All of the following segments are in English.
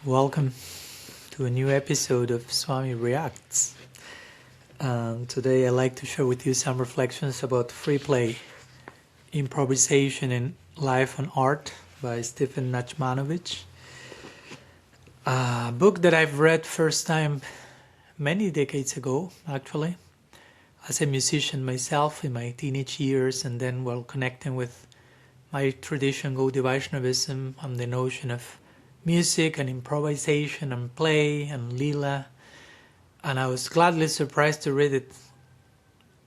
Welcome to a new episode of Swami Reacts. Today I'd like to share with you some reflections about free play, improvisation in life and art by Nachmanovitch. A book that I've read first time many decades ago, actually, as a musician myself in my teenage years, and then while connecting with my tradition, Gaudiya Vaishnavism, and the notion of music and improvisation and play and lila. And I was gladly surprised to read it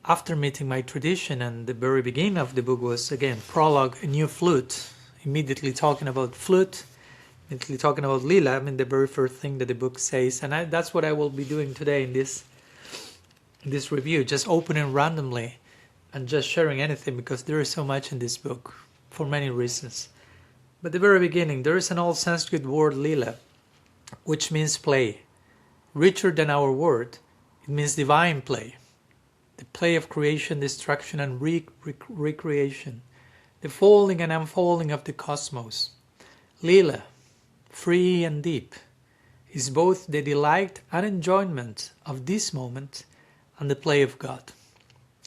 after meeting my tradition, and the very beginning of the book was, again, prologue, a new flute, immediately talking about flute, immediately talking about lila, the very first thing that the book says. And that's what I will be doing today in this review, just opening randomly and just sharing anything, because there is so much in this book for many reasons. But at the very beginning, there is an old Sanskrit word lila, which means play. Richer than our word, it means divine play. The play of creation, destruction, and recreation. The folding and unfolding of the cosmos. Lila, free and deep, is both the delight and enjoyment of this moment and the play of God.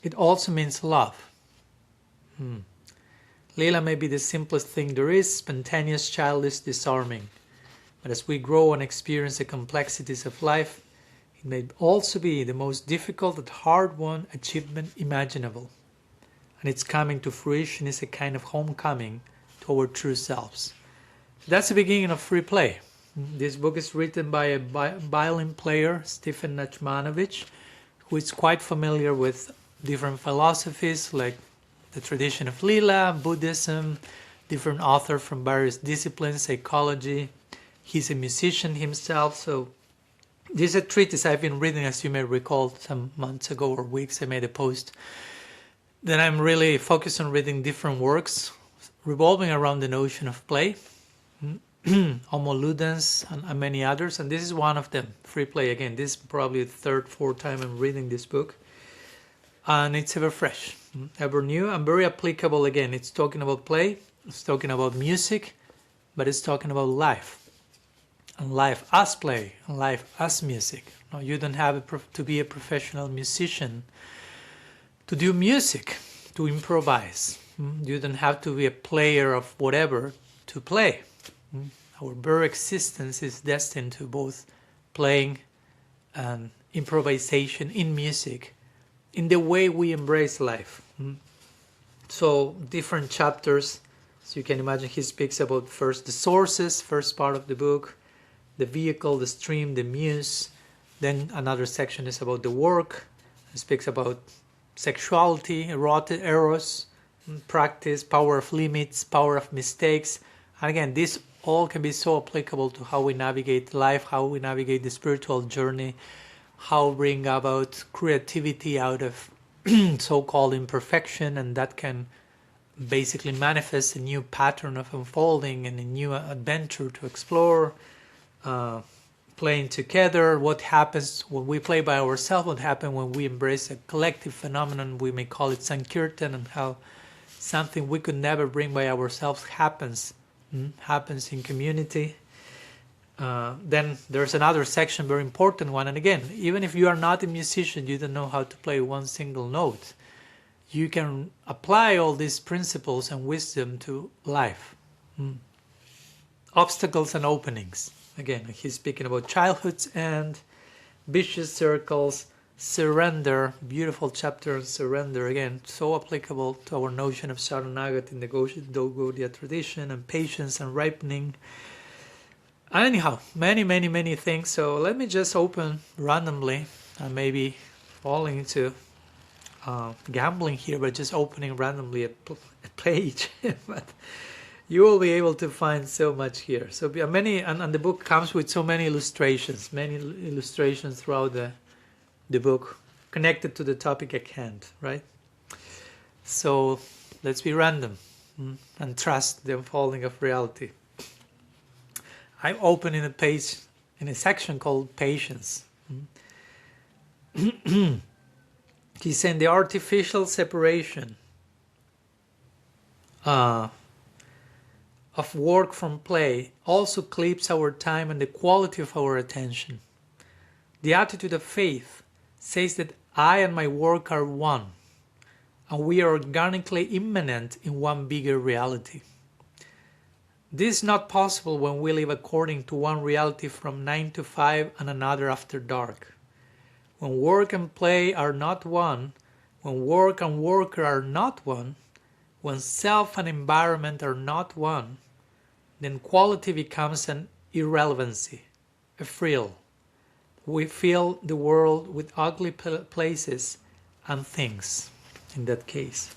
It also means love. Lila may be the simplest thing there is, spontaneous, childish, disarming. But as we grow and experience the complexities of life, it may also be the most difficult and hard-won achievement imaginable. And its coming to fruition is a kind of homecoming to our true selves. That's the beginning of free play. This book is written by a violin player, Nachmanovitch, who is quite familiar with different philosophies like the tradition of lila, Buddhism, different authors from various disciplines, psychology. He's a musician himself, so this is a treatise I've been reading, as you may recall, some months ago or weeks. I made a post. Then I'm really focused on reading different works revolving around the notion of play, Homo Ludens, and many others, and this is one of them, free play. Again, this is probably the third, fourth time I'm reading this book. And it's ever fresh, ever new, and very applicable. Again, it's talking about play, it's talking about music, but it's talking about life. And life as play, and life as music. No, you don't have to be a professional musician to do music, to improvise. You don't have to be a player of whatever to play. Our very existence is destined to both playing and improvisation in music, in the way we embrace life. So different chapters, so you can imagine he speaks about first the sources, first part of the book, the vehicle, the stream, the muse. Then another section is about the work. He speaks about sexuality, eros, practice, power of limits, power of mistakes. And again, this all can be so applicable to how we navigate life, how we navigate the spiritual journey, how bring about creativity out of so-called imperfection, and that can basically manifest a new pattern of unfolding and a new adventure to explore, playing together, what happens when we play by ourselves, what happens when we embrace a collective phenomenon, we may call it Sankirtan, and how something we could never bring by ourselves happens in community. Then there's another section, very important one, and again, even if you are not a musician, you don't know how to play one single note, you can apply all these principles and wisdom to life. Obstacles and openings. Again, he's speaking about childhood's end, vicious circles, surrender, beautiful chapter on surrender, again, so applicable to our notion of Sharanagati in the Gaudiya tradition, and patience and ripening. Anyhow, many things. So let me just open randomly. I may be falling into gambling here, but just opening randomly a page. But you will be able to find so much here. So many, and the book comes with so many illustrations throughout the book connected to the topic at hand, right? So let's be random and trust the unfolding of reality. I'm opening a page in a section called Patience. He's saying the artificial separation of work from play also clips our time and the quality of our attention. The attitude of faith says that I and my work are one, and we are organically immanent in one bigger reality. This is not possible when we live according to one reality from 9 to 5 and another after dark. When work and play are not one, when work and worker are not one, when self and environment are not one, then quality becomes an irrelevancy, a frill. We fill the world with ugly places and things in that case.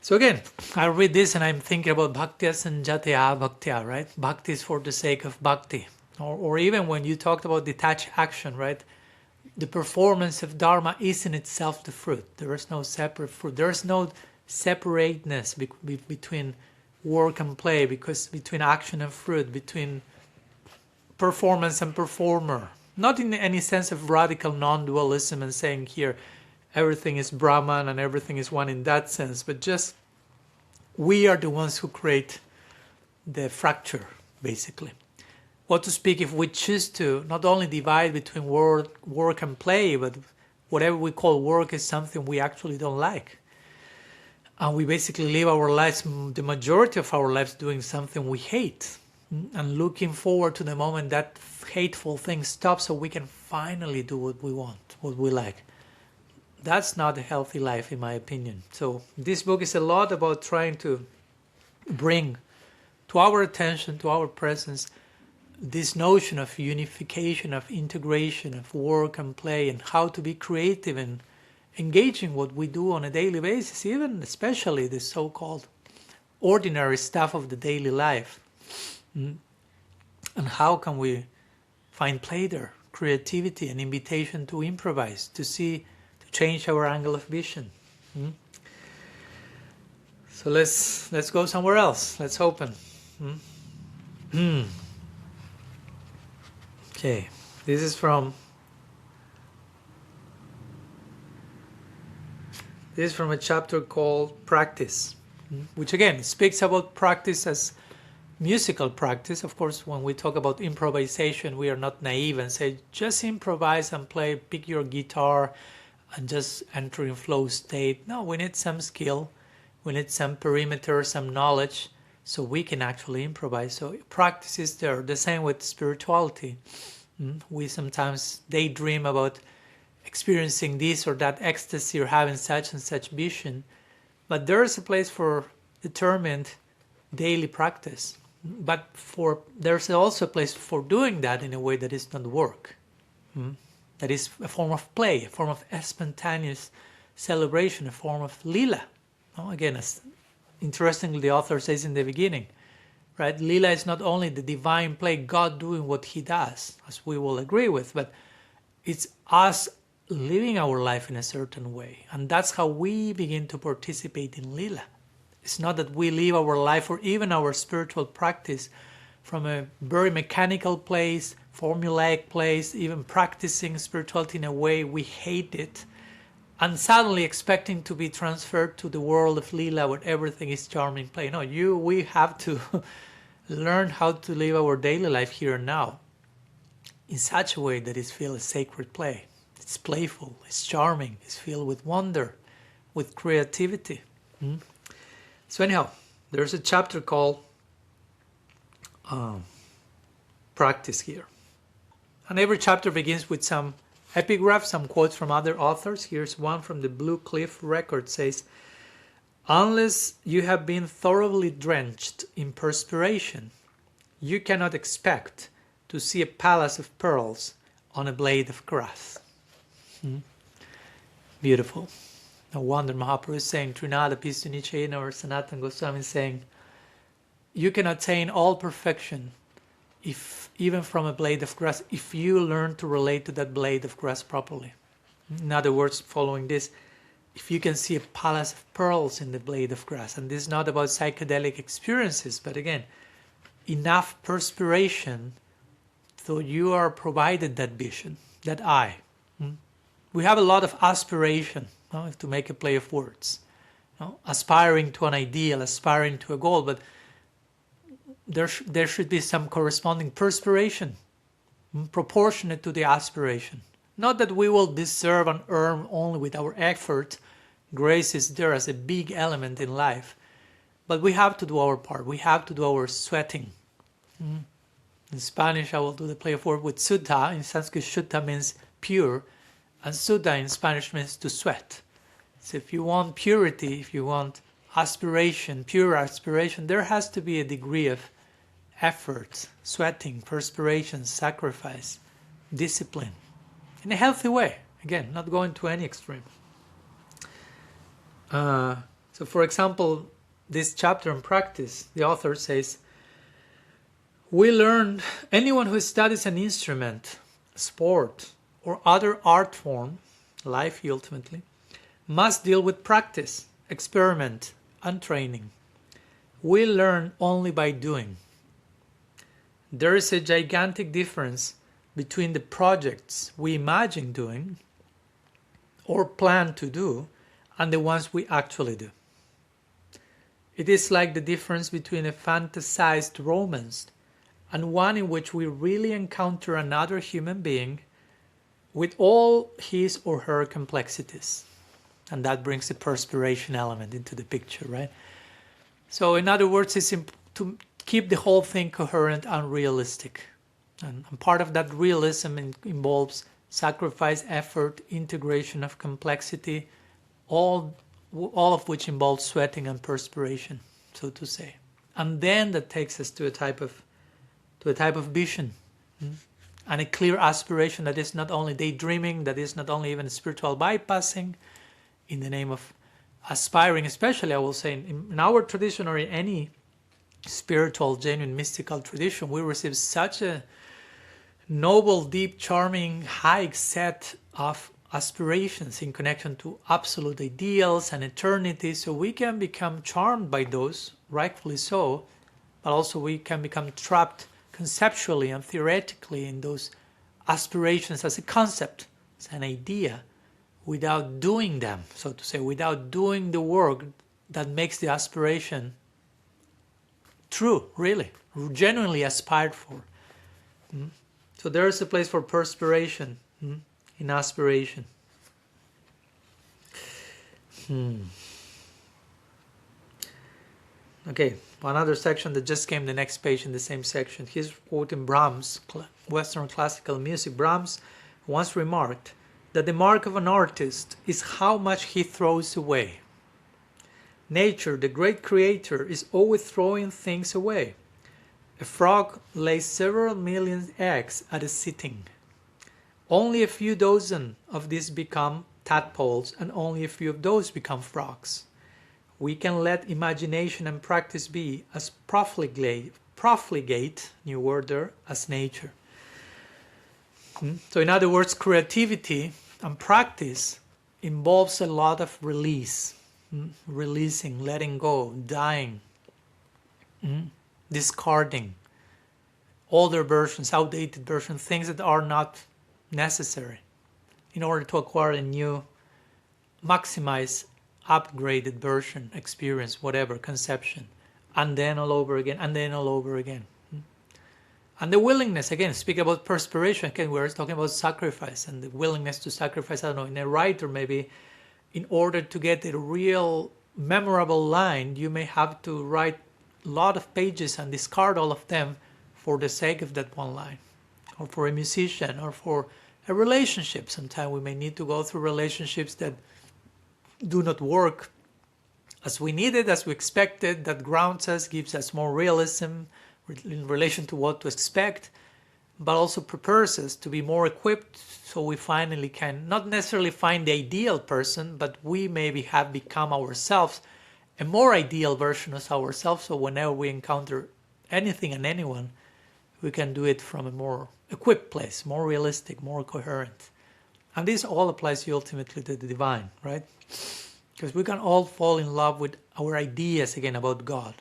So again, I read this and I'm thinking about bhaktya sanjataya bhaktya, right? Bhakti is for the sake of bhakti. Or even when you talked about detached action, right? The performance of dharma is in itself the fruit. There is no separate fruit. There is no separateness between work and play, because between action and fruit, between performance and performer. Not in any sense of radical non-dualism and saying here everything is Brahman and everything is one in that sense, but just we are the ones who create the fracture, basically. What to speak if we choose to not only divide between work and play, but whatever we call work is something we actually don't like. And we basically live our lives, the majority of our lives, doing something we hate. And looking forward to the moment that hateful thing stops so we can finally do what we want, what we like. That's not a healthy life, in my opinion. So this book is a lot about trying to bring to our attention, to our presence, this notion of unification, of integration, of work and play, and how to be creative and engaging what we do on a daily basis, even especially the so-called ordinary stuff of the daily life. And how can we find play there, creativity, and invitation to improvise, to see, to change our angle of vision. So let's go somewhere else. Let's open. Okay, this is from a chapter called Practice, which again speaks about practice as musical practice. Of course, when we talk about improvisation, we are not naive and say just improvise and play, pick your guitar and just enter in flow state. No, we need some skill, we need some perimeter, some knowledge, so we can actually improvise. So practice is there. The same with spirituality. We sometimes daydream about experiencing this or that ecstasy or having such and such vision, but there is a place for determined daily practice. But there's also a place for doing that in a way that is not work. That is a form of play, a form of spontaneous celebration, a form of lila. Again, as interestingly the author says in the beginning, right? Lila is not only the divine play, God doing what he does, as we will agree with, but it's us living our life in a certain way. And that's how we begin to participate in lila. It's not that we live our life or even our spiritual practice from a very mechanical place, formulaic place, even practicing spirituality in a way we hate it, and suddenly expecting to be transferred to the world of lila where everything is charming play. No, we have to learn how to live our daily life here and now in such a way that it feels sacred play. It's playful, it's charming, it's filled with wonder, with creativity. So anyhow, there's a chapter called Practice here. And every chapter begins with some epigraph, some quotes from other authors. Here's one from the Blue Cliff Record, says, "Unless you have been thoroughly drenched in perspiration, you cannot expect to see a palace of pearls on a blade of grass." Beautiful. No wonder Mahaprabhu is saying, Trinada Pistu Nichayena, or Sanatana Goswami is saying, you can attain all perfection, if even from a blade of grass, if you learn to relate to that blade of grass properly. In other words, following this, if you can see a palace of pearls in the blade of grass, and this is not about psychedelic experiences, but again, enough perspiration so you are provided that vision, that eye. We have a lot of aspiration, to make a play of words, aspiring to an ideal, aspiring to a goal, but there should be some corresponding perspiration proportionate to the aspiration. Not that we will deserve and earn only with our effort. Grace is there as a big element in life. But we have to do our part. We have to do our sweating. In Spanish, I will do the play of word with sudha. In Sanskrit, shuddha means pure. And sudha in Spanish means to sweat. So if you want purity, if you want aspiration, pure aspiration, there has to be a degree of effort, sweating, perspiration, sacrifice, discipline. In a healthy way. Again, not going to any extreme. So for example, this chapter on practice, the author says, we learn anyone who studies an instrument, sport, or other art form, life ultimately, must deal with practice, experiment, and training. We learn only by doing. There is a gigantic difference between the projects we imagine doing or plan to do and the ones we actually do. It is like the difference between a fantasized romance and one in which we really encounter another human being with all his or her complexities. And that brings the perspiration element into the picture, right? So in other words, it's to keep the whole thing coherent and realistic. And part of that realism involves sacrifice, effort, integration of complexity, all of which involves sweating and perspiration, so to say. And then that takes us to a type of vision and a clear aspiration that is not only daydreaming, that is not only even spiritual bypassing in the name of aspiring, especially I will say in our tradition or in any spiritual, genuine, mystical tradition, we receive such a noble, deep, charming, high set of aspirations in connection to absolute ideals and eternity, so we can become charmed by those, rightfully so, but also we can become trapped conceptually and theoretically in those aspirations as a concept, as an idea, without doing them, so to say, without doing the work that makes the aspiration true, really, genuinely aspired for. So there is a place for perspiration in aspiration. Okay, another section that just came, the next page in the same section. He's quoting Brahms, Western classical music. Brahms once remarked that the mark of an artist is how much he throws away. Nature, the great creator, is always throwing things away. A frog lays several million eggs at a sitting. Only a few dozen of these become tadpoles, and only a few of those become frogs. We can let imagination and practice be as profligate, new word there, as nature. So in other words, creativity and practice involves a lot of release, releasing, letting go, dying, discarding older versions, outdated versions, things that are not necessary in order to acquire a new, maximize, upgraded version, experience, whatever, conception, and then all over again, and then all over again. And the willingness, again, speak about perspiration, again, we're talking about sacrifice and the willingness to sacrifice, I don't know, in a writer maybe, in order to get a real memorable line, you may have to write a lot of pages and discard all of them for the sake of that one line. Or for a musician, or for a relationship. Sometimes we may need to go through relationships that do not work as we needed, as we expected, that grounds us, gives us more realism in relation to what to expect, but also prepares us to be more equipped so we finally can not necessarily find the ideal person, but we maybe have become ourselves a more ideal version of ourselves, so whenever we encounter anything and anyone, we can do it from a more equipped place, more realistic, more coherent. And this all applies ultimately to the divine, right? Because we can all fall in love with our ideas again about God,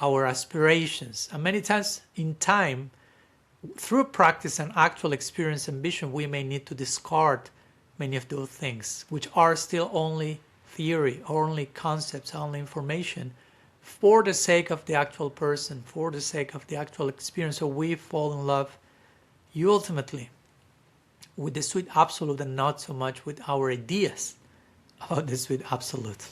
our aspirations. And many times in time, through practice and actual experience and vision, we may need to discard many of those things, which are still only theory, only concepts, only information, for the sake of the actual person, for the sake of the actual experience. So we fall in love, you ultimately, with the sweet absolute and not so much with our ideas about the sweet absolute.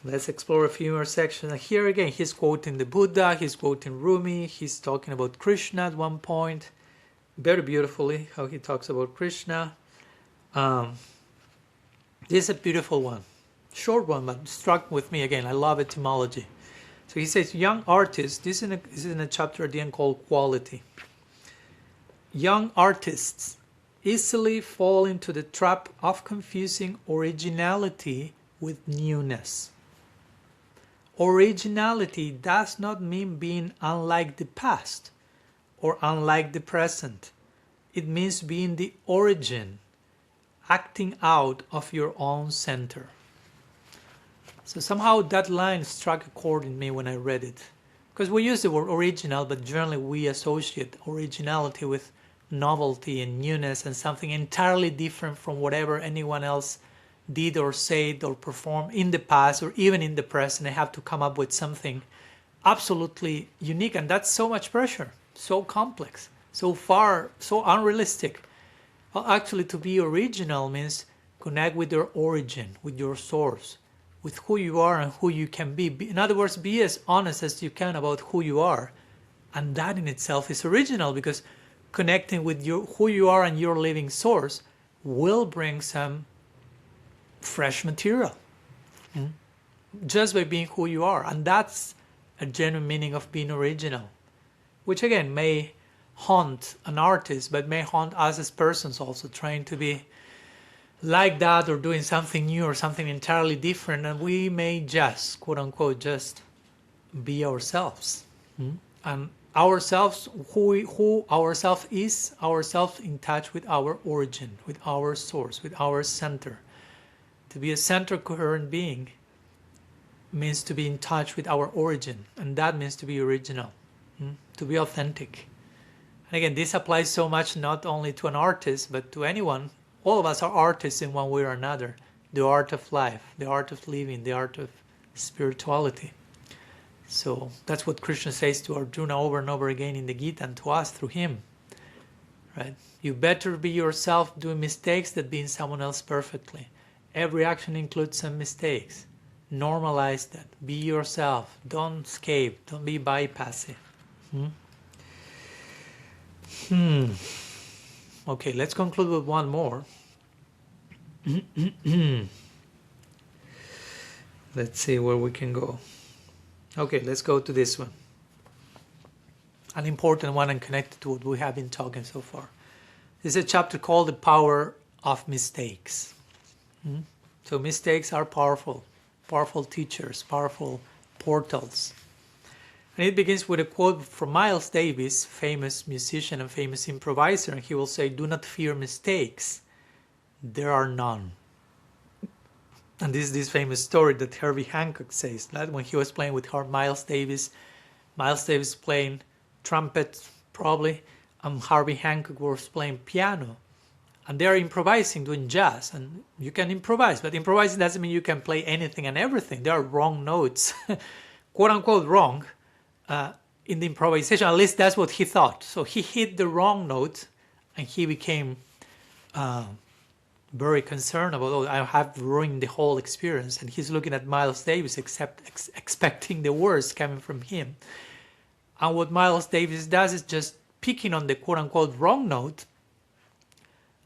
Let's explore a few more sections. Here again, he's quoting the Buddha, he's quoting Rumi, he's talking about Krishna at one point, very beautifully, how he talks about Krishna. This is a beautiful one, short one, but struck with me again. I love etymology. So he says, young artists, this is in a chapter at the end called Quality. Young artists easily fall into the trap of confusing originality with newness. Originality does not mean being unlike the past or unlike the present. It means being the origin, acting out of your own center. So somehow that line struck a chord in me when I read it. Because we use the word original, but generally we associate originality with novelty and newness and something entirely different from whatever anyone else did or said or performed in the past or even in the present. They have to come up with something absolutely unique, and that's so much pressure, so complex, so far, so unrealistic. Well, actually, to be original means connect with your origin, with your source, with who you are and who you can be. In other words, be as honest as you can about who you are, and that in itself is original, because connecting with who you are and your living source will bring some fresh material just by being who you are. And that's a genuine meaning of being original, which again may haunt an artist, but may haunt us as persons also, trying to be like that or doing something new or something entirely different, and we may just, quote unquote, just be ourselves. And ourselves, who ourselves is, ourselves in touch with our origin, with our source, with our center. To be a center coherent being means to be in touch with our origin, and that means to be original, to be authentic. And again, this applies so much not only to an artist, but to anyone. All of us are artists in one way or another. The art of life, the art of living, the art of spirituality. So that's what Krishna says to Arjuna over and over again in the Gita, and to us through him. Right? You better be yourself doing mistakes than being someone else perfectly. Every action includes some mistakes. Normalize that. Be yourself. Don't escape. Don't be bypassive. Okay, let's conclude with one more. Let's see where we can go. Okay, let's go to this one. An important one and connected to what we have been talking so far. This is a chapter called The Power of Mistakes. So mistakes are powerful teachers, powerful portals. And it begins with a quote from Miles Davis, famous musician and famous improviser, and he will say, "Do not fear mistakes. There are none." And this is this famous story that Herbie Hancock says, that when he was playing with Miles Davis playing trumpet probably, and Herbie Hancock was playing piano. And they are improvising, doing jazz, and you can improvise, but improvising doesn't mean you can play anything and everything. There are wrong notes, quote unquote wrong, in the improvisation. At least that's what he thought. So he hit the wrong note, and he became very concerned about, oh, I have ruined the whole experience. And he's looking at Miles Davis, expecting the worst coming from him. And what Miles Davis does is just picking on the quote unquote wrong note,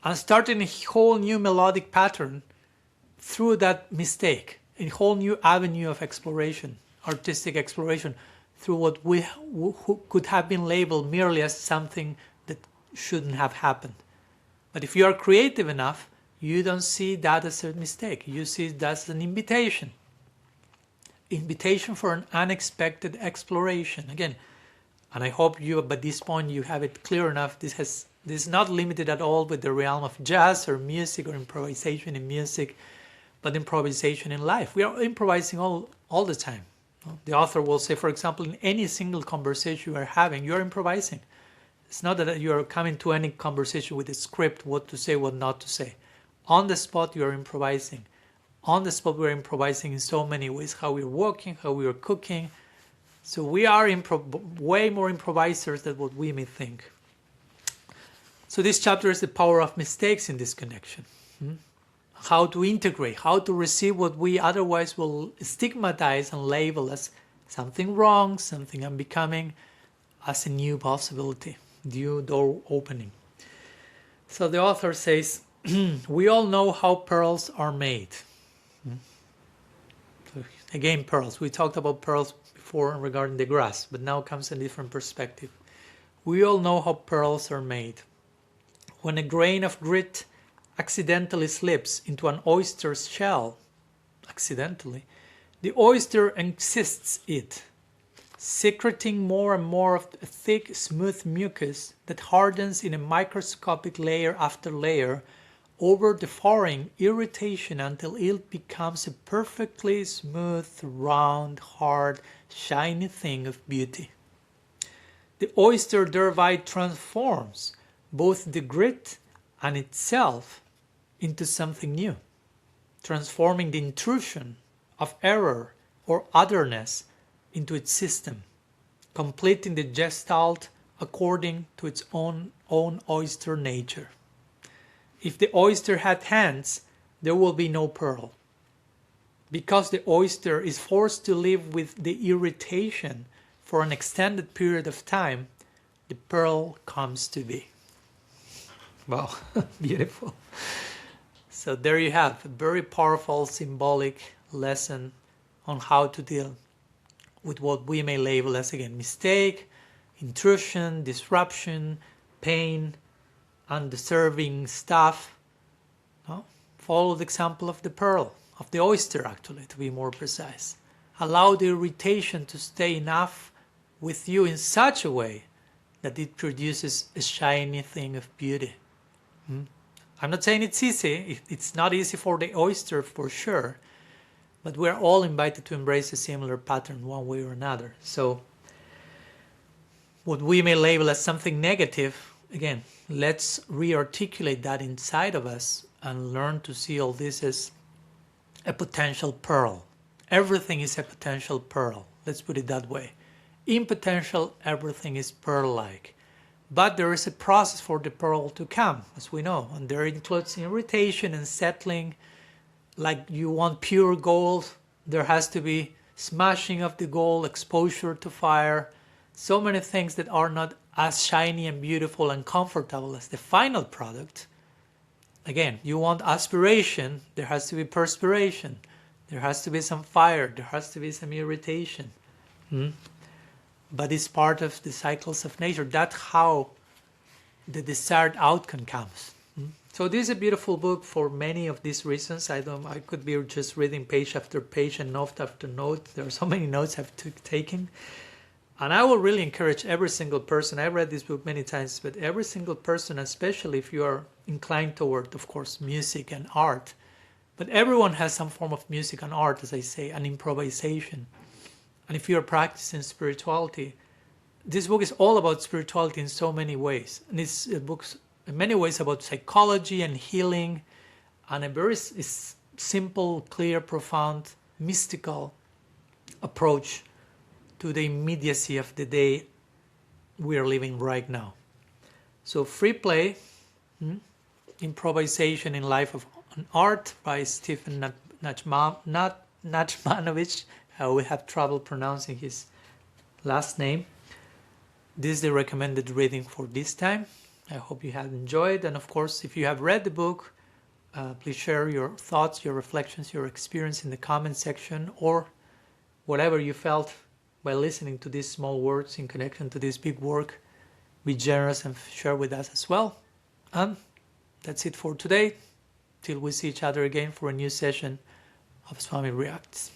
and starting a whole new melodic pattern through that mistake, a whole new avenue of exploration, artistic exploration, through what who could have been labeled merely as something that shouldn't have happened. But if you are creative enough, you don't see that as a mistake. You see that as an invitation. Invitation for an unexpected exploration. Again, and I hope you, by this point, you have it clear enough. This is not limited at all with the realm of jazz or music or improvisation in music, but improvisation in life. We are improvising all the time. The author will say, for example, in any single conversation you are having, you are improvising. It's not that you are coming to any conversation with a script, what to say, what not to say. On the spot, you are improvising. On the spot, we're improvising in so many ways, how we're walking, how we're cooking. So we are way more improvisers than what we may think. So this chapter is the power of mistakes in this connection. How to integrate, how to receive what we otherwise will stigmatize and label as something wrong, something unbecoming, as a new possibility, new door opening. So the author says, we all know how pearls are made. So again, pearls. We talked about pearls before regarding the grass, but now comes a different perspective. We all know how pearls are made. When a grain of grit accidentally slips into an oyster's shell, accidentally, the oyster insists it, secreting more and more of a thick, smooth mucus that hardens in a microscopic layer after layer over the foreign irritation until it becomes a perfectly smooth, round, hard, shiny thing of beauty. The oyster thereby transforms both the grit and itself into something new, transforming the intrusion of error or otherness into its system, completing the gestalt according to its own oyster nature. If the oyster had hands, there will be no pearl. Because the oyster is forced to live with the irritation for an extended period of time, the pearl comes to be. Wow, beautiful. So there you have a very powerful symbolic lesson on how to deal with what we may label as, again, mistake, intrusion, disruption, pain, undeserving stuff. No? Follow the example of the pearl, of the oyster actually, to be more precise. Allow the irritation to stay enough with you in such a way that it produces a shiny thing of beauty. I'm not saying it's easy. It's not easy for the oyster for sure, but we're all invited to embrace a similar pattern one way or another. So what we may label as something negative, again, let's re-articulate that inside of us and learn to see all this as a potential pearl. Everything is a potential pearl. Let's put it that way. In potential, everything is pearl-like. But there is a process for the pearl to come, as we know, and there includes irritation and settling. Like you want pure gold, there has to be smashing of the gold, exposure to fire, so many things that are not as shiny and beautiful and comfortable as the final product. Again, you want aspiration, there has to be perspiration, there has to be some fire, there has to be some irritation. But it's part of the cycles of nature. That's how the desired outcome comes. So this is a beautiful book for many of these reasons. I could be just reading page after page and note after note. There are so many notes I've taken. And I will really encourage every single person. I read this book many times, but every single person, especially if you are inclined toward, of course, music and art. But everyone has some form of music and art, as I say, and improvisation. And if you're practicing spirituality, this book is all about spirituality in so many ways. And it's a book in many ways about psychology and healing, and a very simple, clear, profound, mystical approach to the immediacy of the day we are living right now. So Free Play, Improvisation in Life of an Art by Stephen Nachmanovitch. We have trouble pronouncing his last name. This is the recommended reading for this time. I hope you have enjoyed. And of course, if you have read the book, please share your thoughts, your reflections, your experience in the comment section, or whatever you felt by listening to these small words in connection to this big work. Be generous and share with us as well. And that's it for today. Till we see each other again for a new session of Swami Reacts.